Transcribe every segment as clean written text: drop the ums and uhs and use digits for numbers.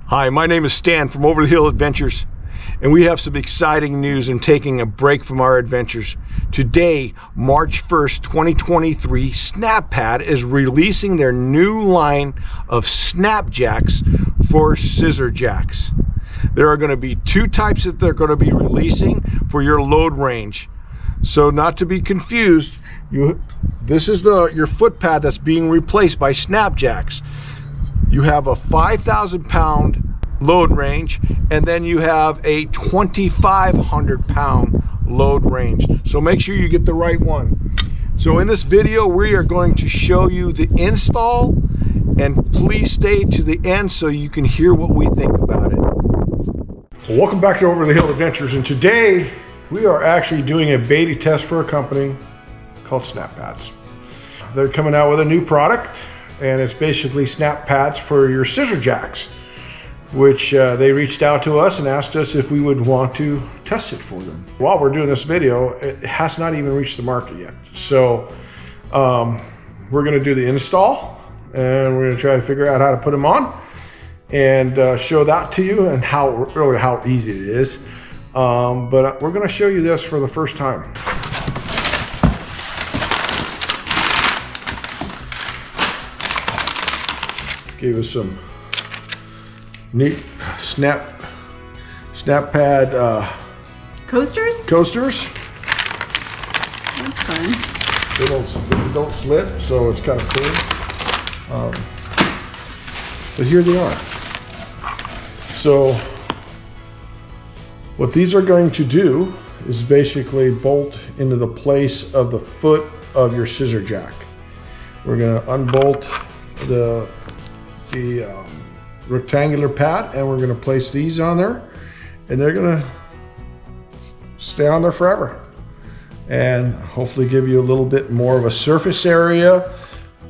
Hi, my name is Stan from Over the Hill Adventures, and we have some exciting news in taking a break from our adventures. Today, March 1st, 2023, SnapPad is releasing their new line of SnapJacks for Scissor jacks. There are going to be two types that they're going to be releasing for your load range. So not to be confused, this is your foot pad that's being replaced by SnapJacks. You have a 5,000 pound load range, and then you have a 2,500 pound load range. So make sure you get the right one. So in this video, we are going to show you the install, and please stay to the end so you can hear what we think about it. Well, welcome back to Over the Hill Adventures, and today we are actually doing a beta test for a company called SnapPads. They're coming out with a new product, and it's basically SnapPads for your scissor jacks, which they reached out to us and asked us if we would want to test it for them. While we're doing this video, it has not even reached the market yet. So we're gonna do the install, and we're gonna try to figure out how to put them on and show that to you and how easy it is. But we're gonna show you this for the first time. Gave us some neat SnapPad coasters. That's fun. They don't slip, so it's kind of cool. But here they are. So what these are going to do is basically bolt into the place of the foot of your scissor jack. We're going to unbolt the rectangular pad, and we're going to place these on there, and they're going to stay on there forever and hopefully give you a little bit more of a surface area,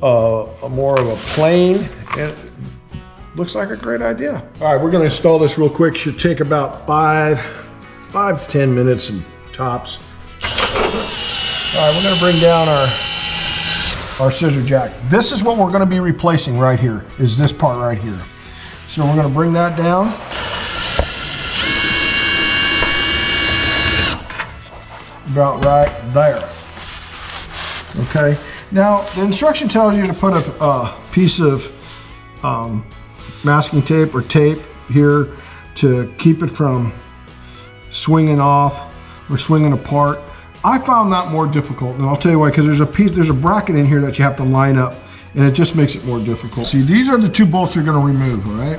more of a plane, and it looks like a great idea. All right, we're going to install this real quick. Should take about 5 to 10 minutes tops. All right, we're going to bring down our scissor jack. This is what we're going to be replacing right here, is this part right here. So we're going to bring that down. About right there. Okay. Now the instruction tells you to put a piece of masking tape or tape here to keep it from swinging off or swinging apart. I found that more difficult, and I'll tell you why, because there's a bracket in here that you have to line up, and it just makes it more difficult. See, these are the two bolts you're going to remove, all right?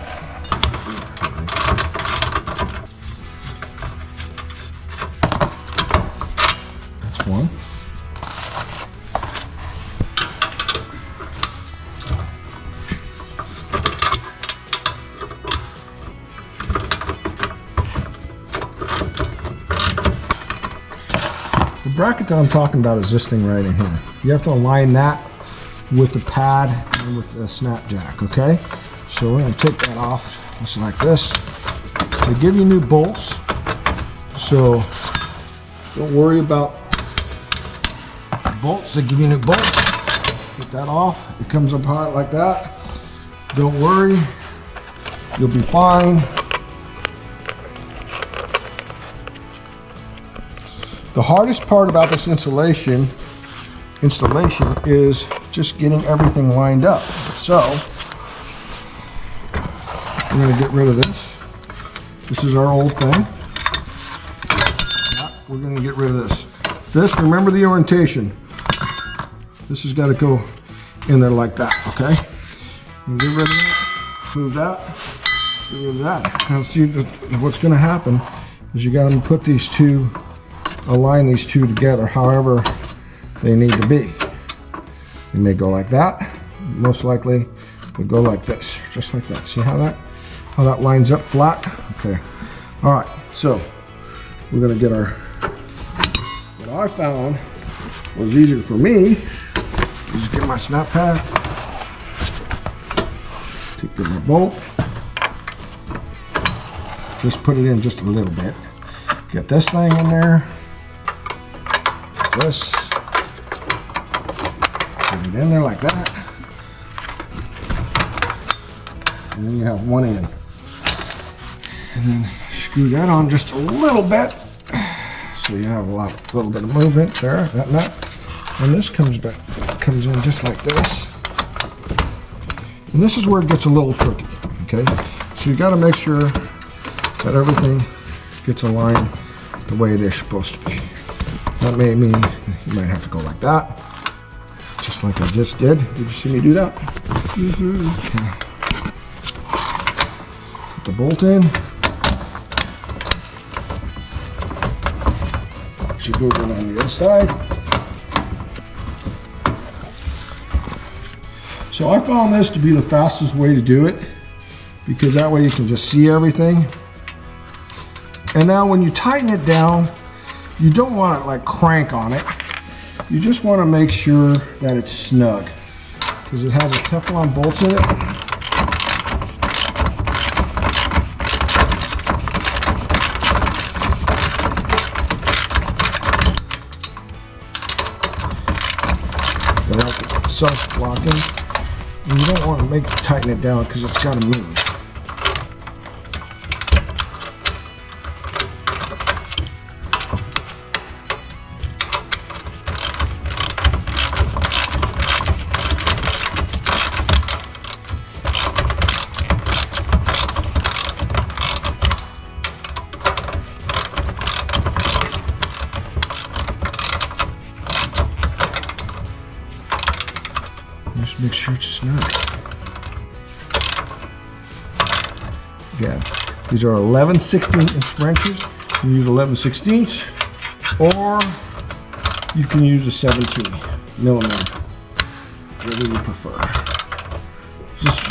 That's one. The bracket that I'm talking about is this thing right in here. You have to align that with the pad and with the SnapJack, okay? So we're gonna take that off just like this. They give you new bolts, so don't worry about the bolts. They give you new bolts. Get that off. It comes apart like that. Don't worry, you'll be fine. The hardest part about this installation is just getting everything lined up. So we're going to get rid of this. This is our old thing. We're going to get rid of this. Remember the orientation. This has got to go in there like that, okay? Get rid of that. Move that. Get rid of that. Now see, what's going to happen is you got to put these two, align these two together however they need to be. You may go like that. Most likely we'll go like this, just like that. See how that lines up flat? Okay. All right, so we're gonna get what I found was easier for me is get my SnapPad, take my bolt, just put it in just a little bit. Get this thing in there, this, put it in there like that, and then you have one end. And then screw that on just a little bit. So you have a little bit of movement there, that nut. And this comes in just like this. And this is where it gets a little tricky, okay? So you gotta make sure that everything gets aligned the way they're supposed to be. That may mean you might have to go like that, just like I just did. Did you see me do that? Mm-hmm. Okay. Put the bolt in. She goes in on the other side. So I found this to be the fastest way to do it, because that way you can just see everything. And now when you tighten it down, you don't want to like crank on it. You just want to make sure that it's snug, because it has a Teflon bolts in it. They're like self-locking. And you don't want to tighten it down because it's got to move. Just make sure it's snug. Again, these are 11/16" wrenches. You can use 11/16, or you can use a 17mm, whatever you prefer.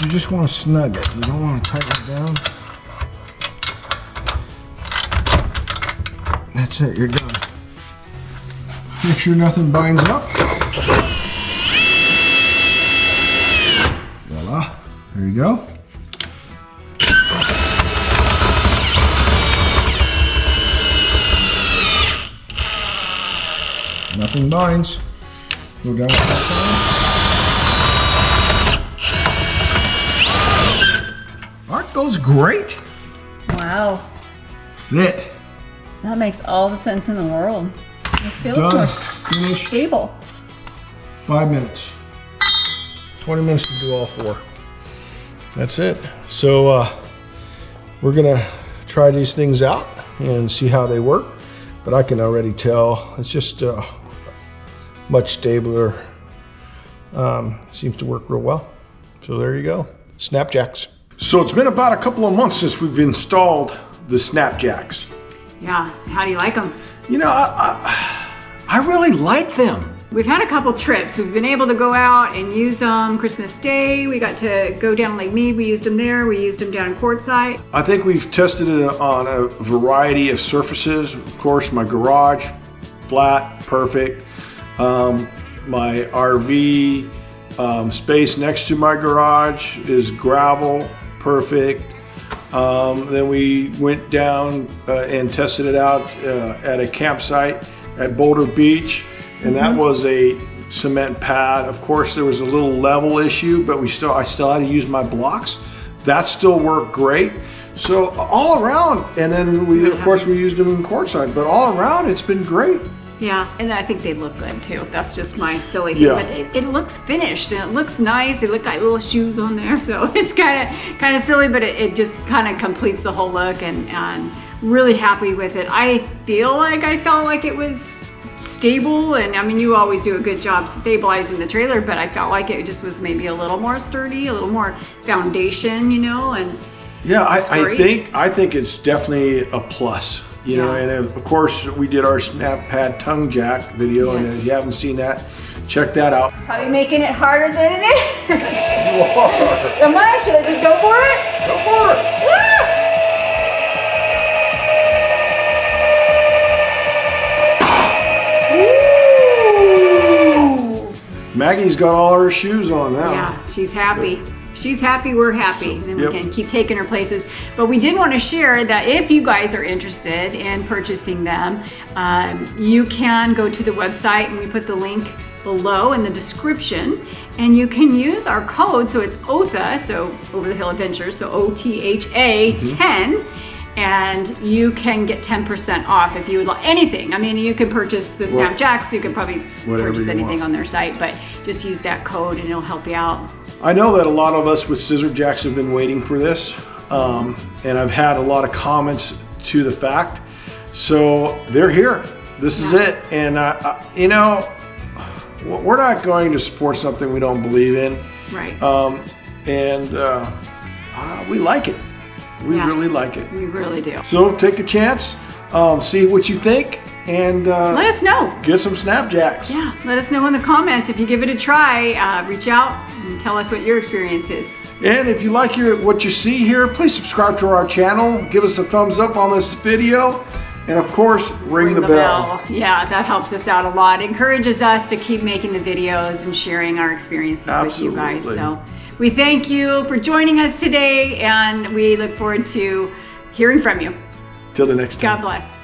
You just want to snug it. You don't want to tighten it down. That's it. You're done. Make sure nothing binds up. Voila, there you go. Nothing binds. Go down that side. Aren't those great? Wow. That's it. That makes all the sense in the world. It feels Done. more Finished. stable. 5 minutes. 20 minutes to do all four. That's it. So we're gonna try these things out and see how they work. But I can already tell it's just much stabler. Seems to work real well. So there you go. SnapJacks. So it's been about a couple of months since we've installed the SnapJacks. Yeah, how do you like them? You know, I really like them. We've had a couple trips. We've been able to go out and use them. Christmas Day, we got to go down Lake Mead. We used them there. We used them down in Quartzsite. I think we've tested it on a variety of surfaces. Of course, my garage, flat, perfect. My RV space next to my garage is gravel, perfect. Then we went down and tested it out at a campsite at Boulder Beach, and that was a cement pad. Of course, there was a little level issue, but I still had to use my blocks. That still worked great. So all around, and then of course we used them in Quartzsite, but all around it's been great. Yeah, and I think they look good too. That's just my silly thing, Yeah. but it looks finished and it looks nice. They look like little shoes on there, so it's kind of silly, but it just kind of completes the whole look, and really happy with it. I felt like it was stable, and I mean, you always do a good job stabilizing the trailer, but I felt like it just was maybe a little more sturdy, a little more foundation, you know, and yeah, I great. think it's definitely a plus. You know, and of course we did our SnapPad tongue jack video, and if you haven't seen that, check that out. Probably making it harder than it is. You are. Am I? Should I just go for it? Go for it. Woo! Maggie's got all her shoes on now. Yeah, she's happy. She's happy, we're happy, and then we can keep taking her places. But we did want to share that if you guys are interested in purchasing them, you can go to the website, and we put the link below in the description, and you can use our code. So it's OTHA, so Over the Hill Adventures, so OTHA 10, and you can get 10% off if you would like anything. I mean, you can purchase the SnapJacks, you can probably purchase anything on their site, but just use that code and it'll help you out. I know that a lot of us with Scissor Jacks have been waiting for this, and I've had a lot of comments to the fact. So they're here. This is it. And you know, we're not going to support something we don't believe in. Right. We like it. We really like it. We really do. So take a chance, see what you think, and let us know. Get some SnapJacks. Yeah, let us know in the comments if you give it a try. Reach out and tell us what your experience is. And if you like what you see here, please subscribe to our channel. Give us a thumbs up on this video. And of course, ring the bell. Yeah, that helps us out a lot. Encourages us to keep making the videos and sharing our experiences with you guys. So we thank you for joining us today, and we look forward to hearing from you. Till the next time. God bless.